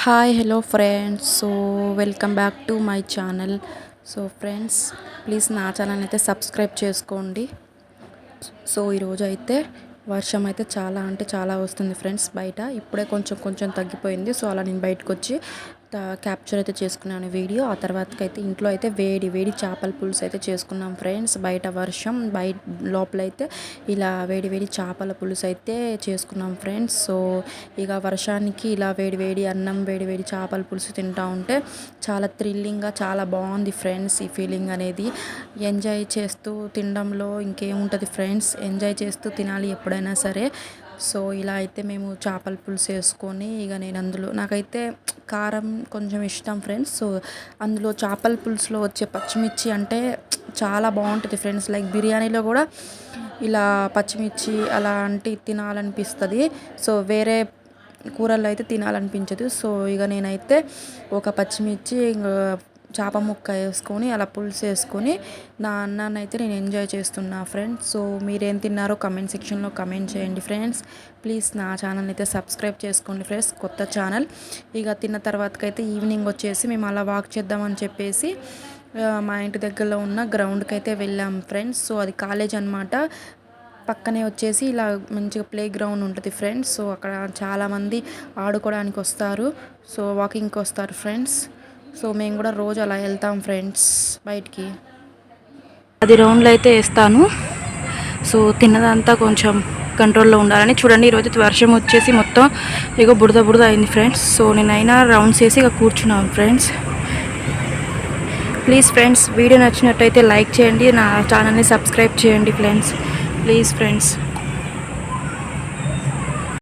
Hi hello friends. Welcome back to my channel. Friends, please నా channel అయితే subscribe చేసుకోండి. ఈరోజు అయితే వర్షం అయితే చాలా అంటే చాలా వస్తుంది ఫ్రెండ్స్. బయట ఇప్పుడే కొంచెం కొంచెం తగ్గిపోయింది. అలా నేను బయటకు వచ్చి క్యాప్చర్ అయితే చేసుకున్నాను వీడియో. ఆ తర్వాతకైతే ఇంట్లో అయితే వేడి వేడి చేపల పులుసు అయితే చేసుకున్నాం ఫ్రెండ్స్. బయట వర్షం, లోపలైతే ఇలా వేడి వేడి చేపల పులుసు అయితే చేసుకున్నాం ఫ్రెండ్స్. ఇక వర్షానికి ఇలా వేడి వేడి అన్నం, వేడి వేడి చేపల పులుసు తింటూ ఉంటే చాలా థ్రిల్లింగ్గా చాలా బాగుంది ఫ్రెండ్స్. ఈ ఫీలింగ్ అనేది ఎంజాయ్ చేస్తూ తినడంలో ఇంకేముంటుంది ఫ్రెండ్స్. ఎంజాయ్ చేస్తూ తినాలి ఎప్పుడైనా సరే. ఇలా అయితే మేము చేపల పులుసు వేసుకొని ఇక నేను అందులో నాకైతే కారం కొంచెం ఇష్టం ఫ్రెండ్స్. అందులో చేపల పులుసులో వచ్చే పచ్చిమిర్చి అంటే చాలా బాగుంటుంది ఫ్రెండ్స్. లైక్ బిర్యానీలో కూడా ఇలా పచ్చిమిర్చి అలాంటి తినాలనిపిస్తుంది. వేరే కూరల్లో అయితే తినాలనిపించదు. ఇక నేనైతే ఒక పచ్చిమిర్చి చేప ముక్క వేసుకొని అలా పులుసు వేసుకొని నా అన్నాన్ని అయితే నేను ఎంజాయ్ చేస్తున్నా ఫ్రెండ్స్. మీరేం తిన్నారో కమెంట్ సెక్షన్లో కమెంట్ చేయండి ఫ్రెండ్స్. ప్లీజ్ నా ఛానల్ అయితే సబ్స్క్రైబ్ చేసుకోండి ఫ్రెండ్స్, కొత్త ఛానల్. ఇక తిన్న తర్వాతకైతే ఈవినింగ్ వచ్చేసి మేము అలా వాక్ చేద్దామని చెప్పేసి మా ఇంటి దగ్గరలో ఉన్న గ్రౌండ్కి అయితే వెళ్ళాం ఫ్రెండ్స్. అది కాలేజ్ అనమాట. పక్కనే వచ్చేసి ఇలా మంచిగా ప్లే గ్రౌండ్ ఉంటుంది ఫ్రెండ్స్. అక్కడ చాలామంది ఆడుకోవడానికి వస్తారు, వాకింగ్కి వస్తారు ఫ్రెండ్స్. మేము కూడా రోజు అలా వెళ్తాం ఫ్రెండ్స్ బయటికి. 10 రౌండ్లు అయితే వేస్తాను. తిన్నదంతా కొంచెం కంట్రోల్లో ఉండాలని చూడండి. ఈరోజు వర్షం వచ్చేసి మొత్తం ఇక బురద బురద అయింది ఫ్రెండ్స్. నేనైనా రౌండ్స్ వేసి ఇక కూర్చున్నాను ఫ్రెండ్స్. ప్లీజ్ ఫ్రెండ్స్, వీడియో నచ్చినట్టయితే లైక్ చేయండి, నా ఛానల్ని సబ్స్క్రైబ్ చేయండి ఫ్రెండ్స్. Please friends.